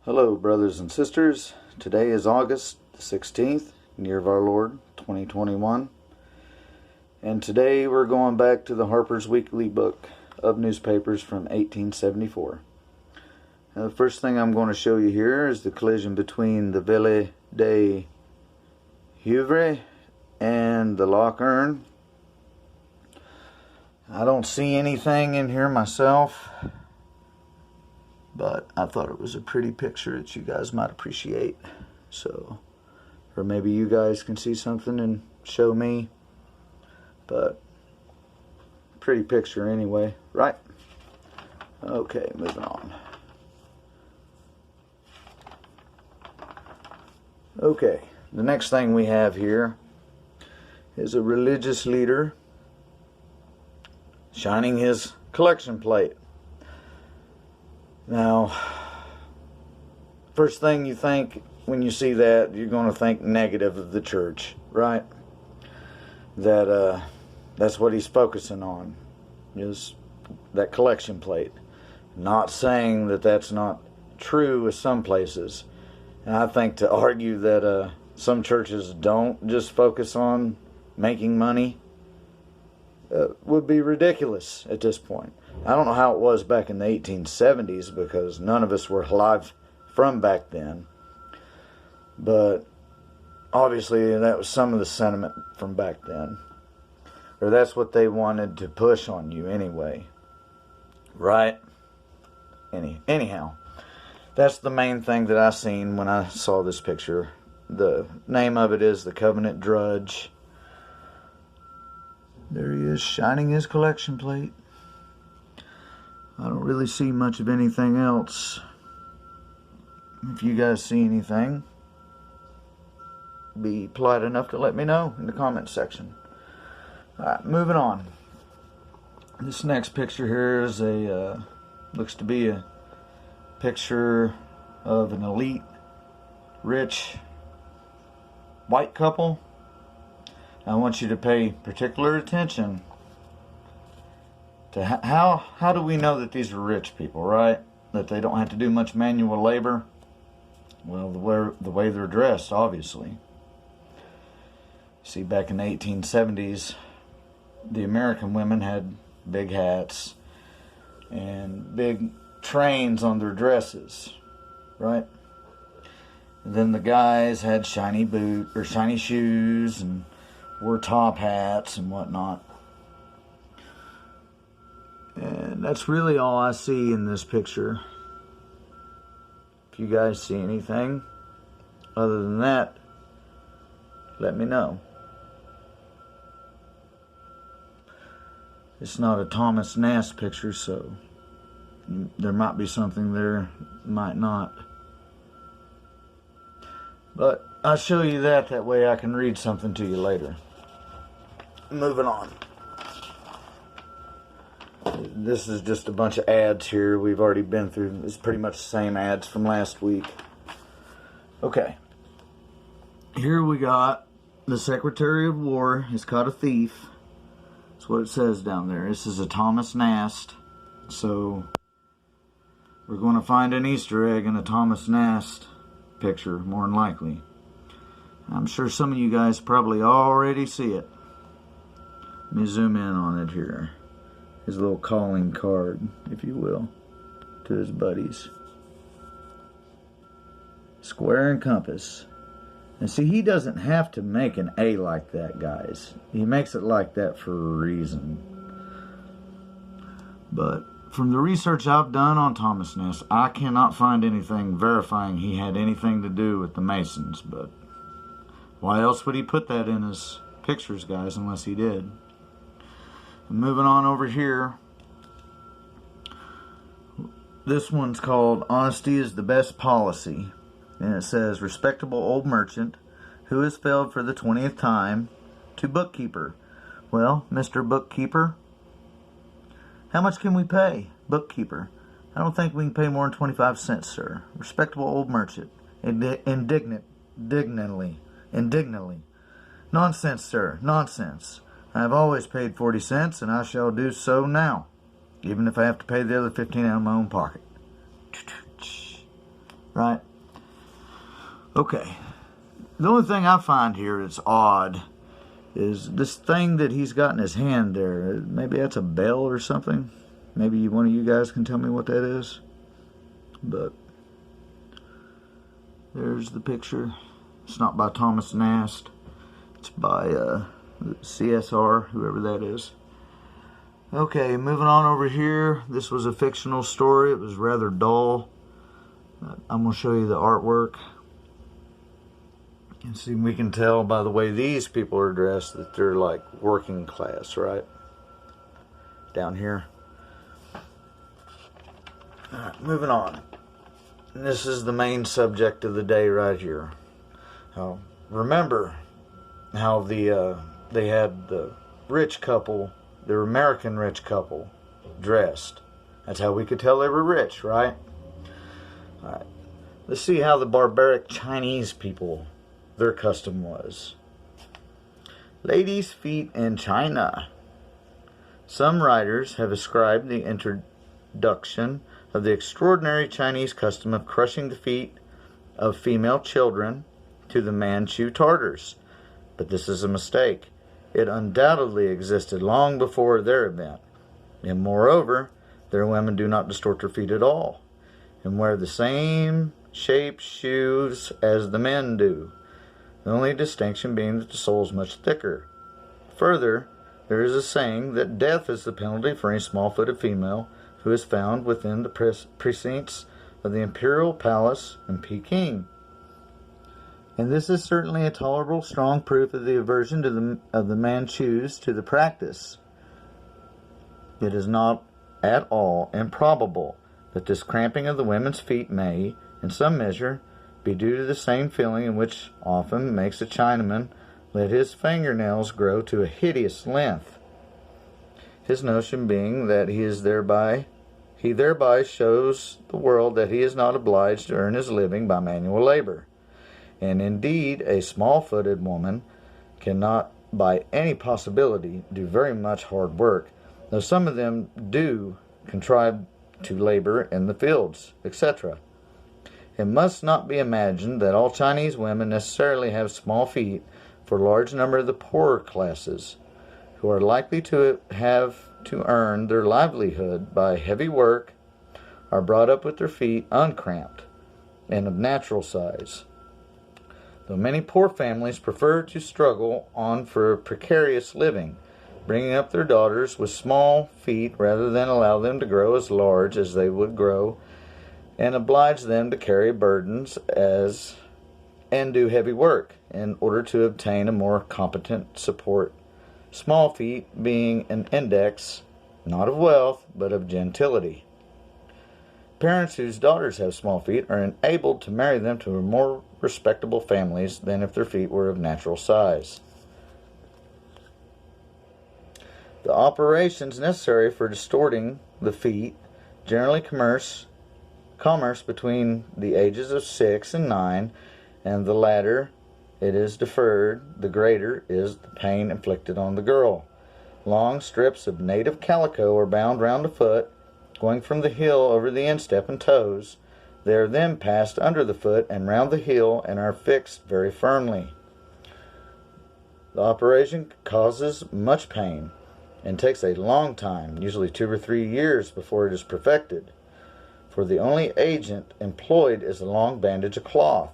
Hello, brothers and sisters. Today is August the 16th, year of our Lord, 2021. And today we're going back to the Harpers Weekly book of newspapers from 1874. Now, the first thing I'm going to show you here is the collision between the Ville de Huvre and the Loch Earn. I don't see anything in here myself, but I thought it was a pretty picture that you guys might appreciate. So, or maybe you guys can see something and show me. But, pretty picture anyway, right? Okay, moving on. Okay, the next thing we have here is a religious leader shining his collection plate. Now, first thing you think when you see that, you're going to think negative of the church, right? That's what he's focusing on, is that collection plate. Not saying that that's not true with some places. And I think to argue that some churches don't just focus on making money would be ridiculous at this point. I don't know how it was back in the 1870s because none of us were alive from back then. But obviously that was some of the sentiment from back then. Or that's what they wanted to push on you anyway. Right? Anyhow, that's the main thing that I seen when I saw this picture. The name of it is The Covenant Drudge. There he is, shining his collection plate. I don't really see much of anything else. If you guys see anything, be polite enough to let me know in the comment section. Alright, moving on. This next picture here is looks to be a picture of an elite, rich, white couple. I want you to pay particular attention to how do we know that these are rich people, right? That they don't have to do much manual labor? Well, the way they're dressed, obviously. See, back in the 1870s, the American women had big hats and big trains on their dresses, right? And then the guys had shiny shoes and wore top hats and whatnot. And that's really all I see in this picture. If you guys see anything other than that, let me know. It's not a Thomas Nast picture, so there might be something there, might not. But I'll show you that way I can read something to you later. Moving on. This is just a bunch of ads here we've already been through. It's pretty much the same ads from last week. Okay. Here we got the Secretary of War has caught a thief. That's what it says down there. This is a Thomas Nast. So we're going to find an Easter egg in a Thomas Nast picture, more than likely. I'm sure some of you guys probably already see it. Let me zoom in on it here. His little calling card, if you will, to his buddies. Square and compass. And see, he doesn't have to make an A like that, guys. He makes it like that for a reason. But from the research I've done on Thomas Nast, I cannot find anything verifying he had anything to do with the Masons. But why else would he put that in his pictures, guys, unless he did? Moving on over here. This one's called Honesty is the Best Policy. And it says, respectable old merchant who has failed for the 20th time to bookkeeper. Well, Mr. Bookkeeper, how much can we pay? Bookkeeper, I don't think we can pay more than 25 cents, sir. Respectable old merchant. Indignantly. Nonsense, sir. Nonsense. I have always paid 40 cents, and I shall do so now, even if I have to pay the other 15 out of my own pocket. right? Okay. The only thing I find here that's odd is this thing that he's got in his hand there. Maybe that's a bell or something. Maybe one of you guys can tell me what that is. But there's the picture. It's not by Thomas Nast. It's by CSR, whoever that is. Okay, moving on over here. This was a fictional story. It was rather dull. I'm going to show you the artwork. And see, we can tell by the way these people are dressed that they're like working class, right? Down here. Alright, moving on. And this is the main subject of the day right here. Remember how they had the rich couple, their American rich couple, dressed. That's how we could tell they were rich, right? Alright. Let's see how the barbaric Chinese people, their custom was. Ladies' feet in China. Some writers have ascribed the introduction of the extraordinary Chinese custom of crushing the feet of female children to the Manchu Tartars. But this is a mistake. It undoubtedly existed long before their event. And moreover, their women do not distort their feet at all, and wear the same shaped shoes as the men do, the only distinction being that the sole is much thicker. Further, there is a saying that death is the penalty for any small-footed female who is found within the precincts of the imperial palace in Peking. And this is certainly a tolerable, strong proof of the aversion of the Manchus to the practice. It is not at all improbable that this cramping of the women's feet may, in some measure, be due to the same feeling in which often makes a Chinaman let his fingernails grow to a hideous length. His notion being that he thereby shows the world that he is not obliged to earn his living by manual labor. And indeed, a small-footed woman cannot by any possibility do very much hard work, though some of them do contrive to labor in the fields, etc. It must not be imagined that all Chinese women necessarily have small feet, for a large number of the poorer classes, who are likely to have to earn their livelihood by heavy work, are brought up with their feet uncramped and of natural size. Though many poor families prefer to struggle on for a precarious living, bringing up their daughters with small feet rather than allow them to grow as large as they would grow, and oblige them to carry burdens and do heavy work in order to obtain a more competent support. Small feet being an index, not of wealth, but of gentility. Parents whose daughters have small feet are enabled to marry them to more respectable families than if their feet were of natural size. The operations necessary for distorting the feet generally commerce between the ages of 6 and 9, and the latter it is deferred, the greater is the pain inflicted on the girl. Long strips of native calico are bound round the foot, going from the heel over the instep and toes. They are then passed under the foot and round the heel and are fixed very firmly. The operation causes much pain and takes a long time, usually 2 or 3 years, before it is perfected, for the only agent employed is a long bandage of cloth.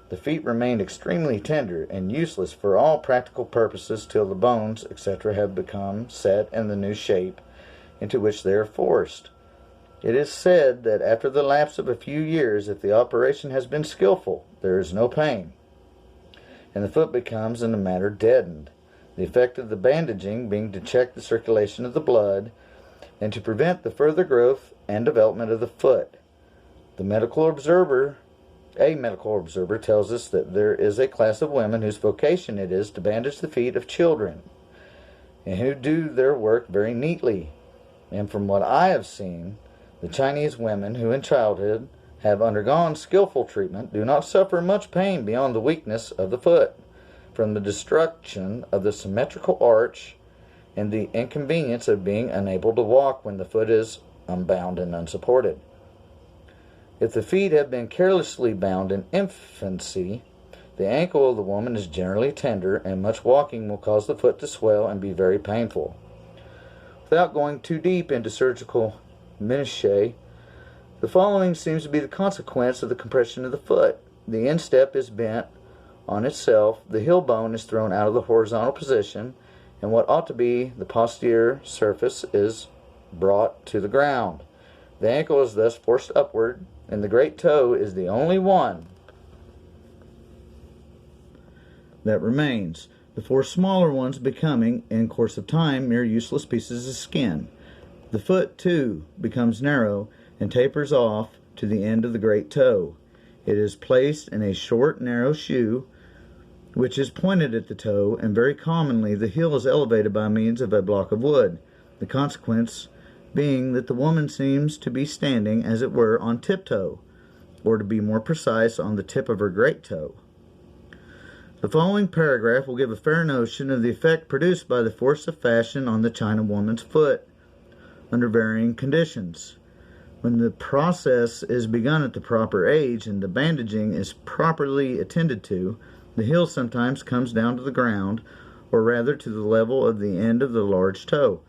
The feet remain extremely tender and useless for all practical purposes till the bones, etc., have become set in the new shape into which they are forced. It is said that after the lapse of a few years, if the operation has been skillful, there is no pain, and the foot becomes in a manner deadened, the effect of the bandaging being to check the circulation of the blood and to prevent the further growth and development of the foot. A medical observer tells us that there is a class of women whose vocation it is to bandage the feet of children, and who do their work very neatly. And from what I have seen, the Chinese women who in childhood have undergone skillful treatment do not suffer much pain beyond the weakness of the foot, from the destruction of the symmetrical arch and the inconvenience of being unable to walk when the foot is unbound and unsupported. If the feet have been carelessly bound in infancy, the ankle of the woman is generally tender, and much walking will cause the foot to swell and be very painful. Without going too deep into surgical minutiae, the following seems to be the consequence of the compression of the foot. The instep is bent on itself, the heel bone is thrown out of the horizontal position, and what ought to be the posterior surface is brought to the ground. The ankle is thus forced upward, and the great toe is the only one that remains, the four smaller ones becoming, in course of time, mere useless pieces of skin. The foot, too, becomes narrow and tapers off to the end of the great toe. It is placed in a short, narrow shoe, which is pointed at the toe, and very commonly the heel is elevated by means of a block of wood, the consequence being that the woman seems to be standing, as it were, on tiptoe, or to be more precise, on the tip of her great toe. The following paragraph will give a fair notion of the effect produced by the force of fashion on the China woman's foot under varying conditions. When the process is begun at the proper age and the bandaging is properly attended to, the heel sometimes comes down to the ground, or rather to the level of the end of the large toe.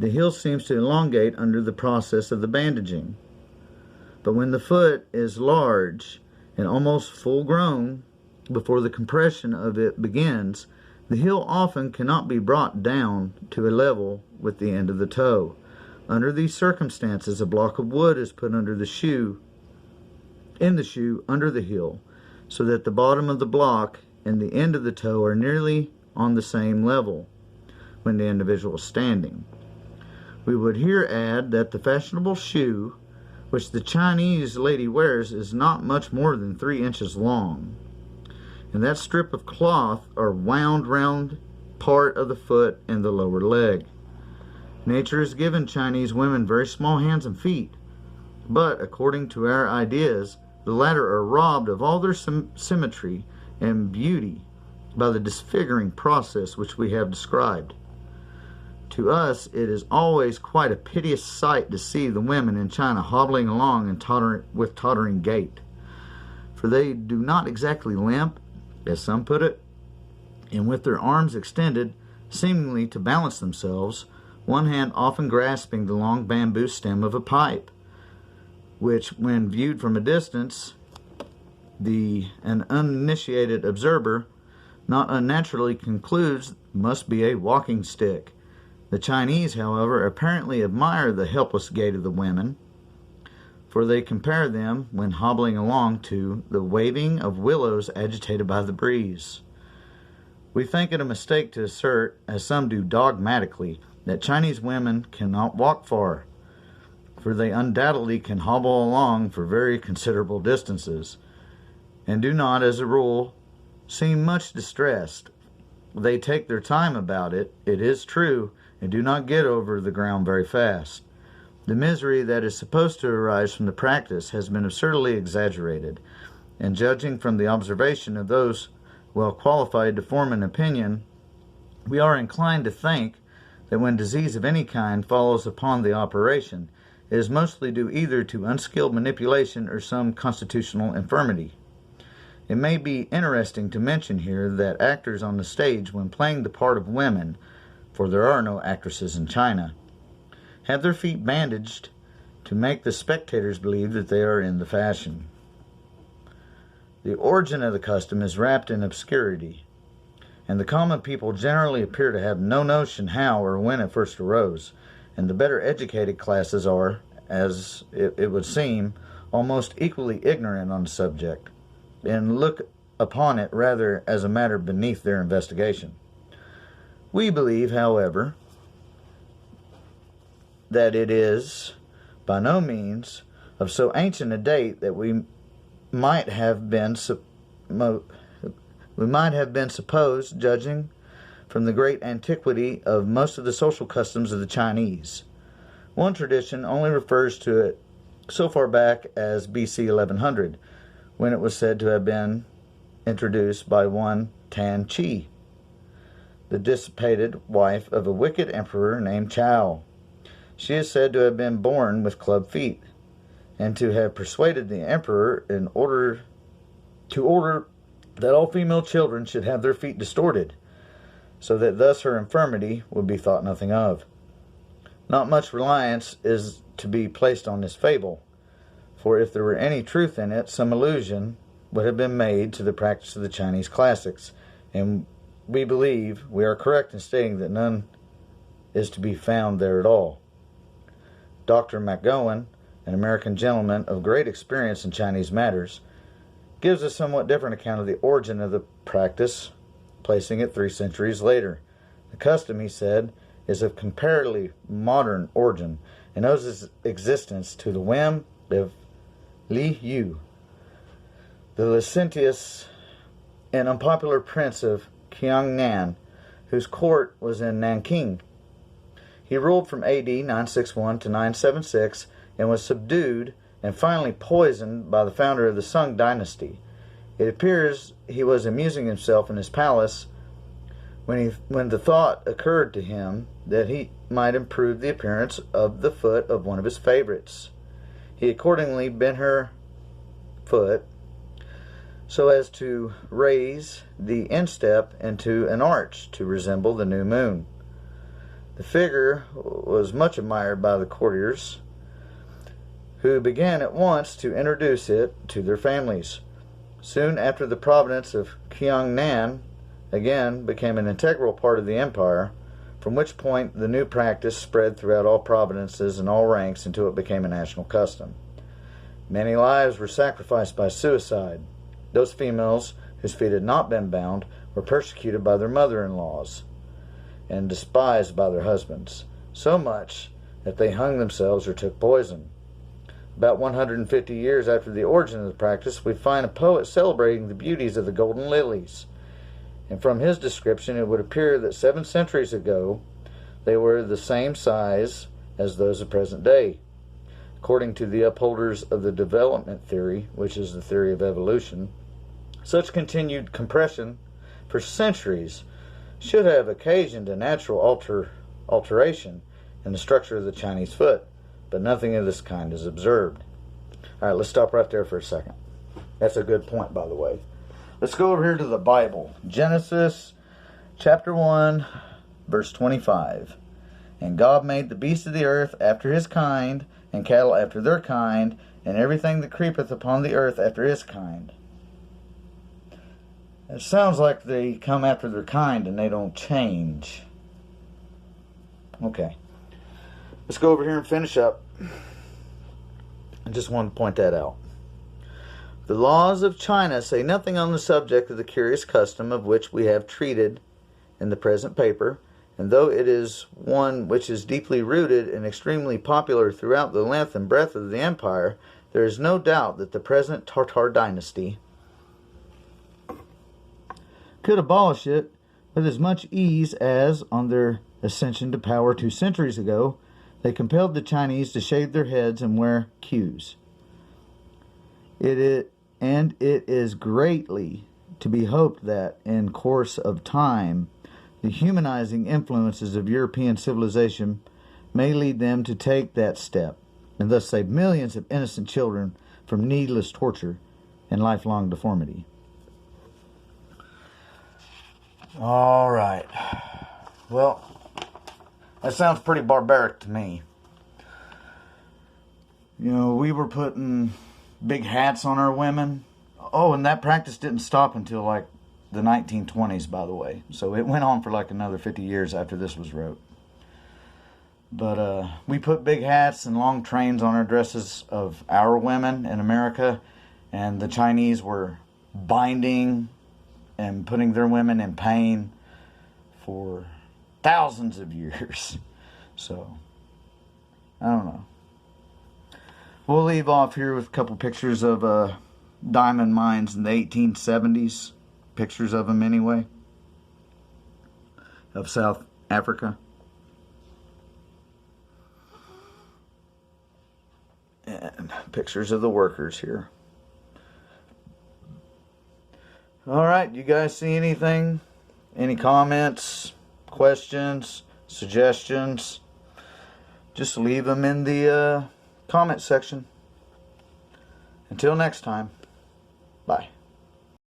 The heel seems to elongate under the process of the bandaging. But when the foot is large and almost full grown before the compression of it begins, the heel often cannot be brought down to a level with the end of the toe. Under these circumstances, a block of wood is put under the shoe, under the heel, so that the bottom of the block and the end of the toe are nearly on the same level when the individual is standing. We would here add that the fashionable shoe which the Chinese lady wears is not much more than 3 inches long, and that strip of cloth are wound round part of the foot and the lower leg. Nature has given Chinese women very small hands and feet, but according to our ideas, the latter are robbed of all their symmetry and beauty by the disfiguring process which we have described. To us, it is always quite a piteous sight to see the women in China hobbling along and with tottering gait, for they do not exactly limp, as some put it, and with their arms extended, seemingly to balance themselves, one hand often grasping the long bamboo stem of a pipe, which, when viewed from a distance, an uninitiated observer not unnaturally concludes must be a walking stick. The Chinese, however, apparently admire the helpless gait of the women, for they compare them, when hobbling along, to the waving of willows agitated by the breeze. We think it a mistake to assert, as some do dogmatically, that Chinese women cannot walk far, for they undoubtedly can hobble along for very considerable distances, and do not, as a rule, seem much distressed. They take their time about it, it is true, and do not get over the ground very fast. The misery that is supposed to arise from the practice has been absurdly exaggerated, and judging from the observation of those well qualified to form an opinion, we are inclined to think that when disease of any kind follows upon the operation, it is mostly due either to unskilled manipulation or some constitutional infirmity. It may be interesting to mention here that actors on the stage, when playing the part of women, for there are no actresses in China, have their feet bandaged to make the spectators believe that they are in the fashion. The origin of the custom is wrapped in obscurity, and the common people generally appear to have no notion how or when it first arose, and the better educated classes are, as it would seem, almost equally ignorant on the subject, and look upon it rather as a matter beneath their investigation. We believe, however, that it is by no means of so ancient a date that we might have been supposed, judging from the great antiquity of most of the social customs of the Chinese. One tradition only refers to it so far back as BC 1100, when it was said to have been introduced by one Tan Chi, the dissipated wife of a wicked emperor named Chao. She is said to have been born with club feet. and to have persuaded the emperor to order that all female children should have their feet distorted, so that thus her infirmity would be thought nothing of. Not much reliance is to be placed on this fable, for if there were any truth in it, some allusion would have been made to the practice of the Chinese classics, and we believe we are correct in stating that none is to be found there at all. Dr. McGowan, an American gentleman of great experience in Chinese matters, gives a somewhat different account of the origin of the practice, placing it 3 centuries later. The custom, he said, is of comparatively modern origin, and owes its existence to the whim of Li Yu, the licentious and unpopular prince of Qiangnan, whose court was in Nanking. He ruled from AD 961 to 976 and was subdued and finally poisoned by the founder of the Sung dynasty. It appears he was amusing himself in his palace when the thought occurred to him that he might improve the appearance of the foot of one of his favorites. He accordingly bent her foot so as to raise the instep into an arch to resemble the new moon. The figure was much admired by the courtiers, who began at once to introduce it to their families. Soon after, the province of Qiangnan again became an integral part of the empire, from which point the new practice spread throughout all provinces and all ranks until it became a national custom. Many lives were sacrificed by suicide. Those females whose feet had not been bound were persecuted by their mother-in-laws and despised by their husbands, so much that they hung themselves or took poison. About 150 years after the origin of the practice, we find a poet celebrating the beauties of the golden lilies. And from his description, it would appear that 7 centuries ago, they were the same size as those of present day. According to the upholders of the development theory, which is the theory of evolution, such continued compression for centuries should have occasioned a natural alteration in the structure of the Chinese foot, but nothing of this kind is observed. All right, let's stop right there for a second. That's a good point, by the way. Let's go over here to the Bible. Genesis chapter 1, verse 25. And God made the beasts of the earth after his kind, and cattle after their kind, and everything that creepeth upon the earth after his kind. It sounds like they come after their kind and they don't change. Okay. Let's go over here and finish up. I just wanted to point that out. The laws of China say nothing on the subject of the curious custom of which we have treated in the present paper, and though it is one which is deeply rooted and extremely popular throughout the length and breadth of the empire, there is no doubt that the present Tartar dynasty could abolish it with as much ease as, on their ascension to power 2 centuries ago, they compelled the Chinese to shave their heads and wear queues. It is greatly to be hoped that, in course of time, the humanizing influences of European civilization may lead them to take that step, and thus save millions of innocent children from needless torture and lifelong deformity. All right. Well, that sounds pretty barbaric to me. You know, we were putting big hats on our women. Oh, and that practice didn't stop until like the 1920s, by the way. So it went on for like another 50 years after this was wrote. But we put big hats and long trains on our dresses of our women in America, and the Chinese were binding and putting their women in pain for thousands of years. So, I don't know. We'll leave off here with a couple pictures of diamond mines in the 1870s. Pictures of them anyway. Of South Africa. And pictures of the workers here. Alright, you guys see anything? Any comments, questions, suggestions? Just leave them in the comment section. Until next time, bye.